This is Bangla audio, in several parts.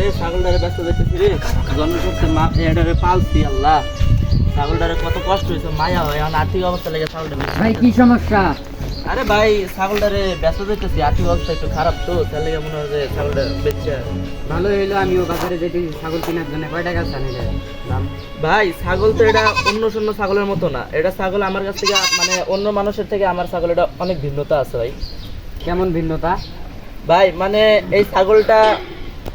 রে ছাগলটারে ব্যস্ত দেখতেছি রে জন্ম করতে মা এটারে পালছি আল্লাহ ছাগলটারে কত কষ্ট হয়েছে মায়া হয় এখন আর্থিক অবস্থা লেগে ছাগলটা বেশি ভাই কি সমস্যা? আরে ভাই ছাগলটারে ব্যস্ত দেখতেছি আর্থিক অবস্থা একটু খারাপ তো তার লেগে মনে হয় যে ছাগলটা বেচছে ভালো হইলো, আমিও বাজারে যেতেছি ছাগল কেনার জন্য। কয় টাকা চানিলে দাম? ভাই ছাগল তো এটা অন্য শূন্য ছাগলের মতো না, এটা ছাগল আমার কাছ থেকে মানে অন্য মানুষের থেকে আমার ছাগল এটা অনেক ভিন্নতা আছে ভাই। কেমন ভিন্নতা? ভাই মানে এই ছাগলটা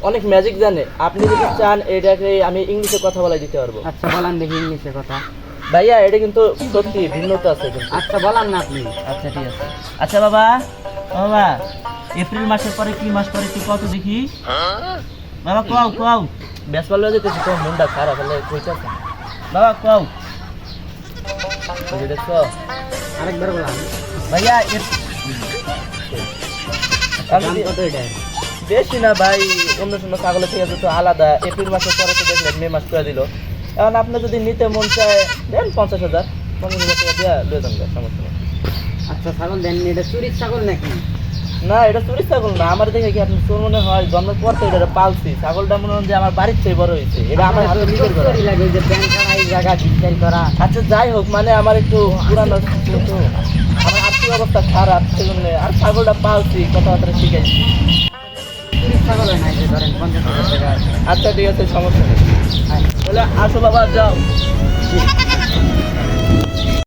অনেক ম্যাজিক জানে, আপনি যদি চান এটাকে আমি ইংলিশে কথা বলাই দিতে পারবো। আচ্ছা বলান দেখি ইংলিশে কথা। ভাইয়া এটা কিন্তু সত্যি ভিন্নতা আছে কিন্তু। আচ্ছা বলান না আপনি। আচ্ছা ঠিক আছে। আচ্ছা বাবা, বাবা এপ্রিল মাসের পরে কি মাস পরে তুই কত দেখি বাবা কাও কাও বেশ ভালো যেতেছি তো মনটা খারাপ হলে কইতাছে বাবা কাও দেখছো আরেকবার বলান। ভাইয়া দাম কত এটা? বেশি না ভাই, অন্য সময় ছাগলের থেকে তো আলাদা। এপ্রিল মাসের পরে তো দেখলেন মে মাস করে দিল। এখন আপনি যদি নিতে মন চায় দেন 50,000 টাকা দিয়ে লয়ে যান, সমস্যা নেই। আচ্ছা ছাগল দেন, এটা চুরির ছাগল নাকি? না এটা চুরি ছাগল না, আমার দেখে কি আপনি চোর মনে হয়? জন্মের পর তো এটা পালছি, ছাগলটা মনে হয় যে আমার বাড়ির চেয়ে বড় হয়েছে, এটা আমার হাতে নিজের করা। চুরি লাগে, ওই যে প্যান কাটা এই জায়গা বিক্রি করা। আচ্ছা যাই হোক, মানে আমার একটু পুরানো তো আমার আর্থিক অবস্থা খারাপ সেজন্য আর ছাগলটা পালছি, কথাবার্তা শিখাইছি। চুরির ছাগল হয় না, এই যে ধরেন 50,000 টাকা। আচ্ছা ঠিক আছে, সমস্যা নেই। তাহলে আসো বাবা, যাও।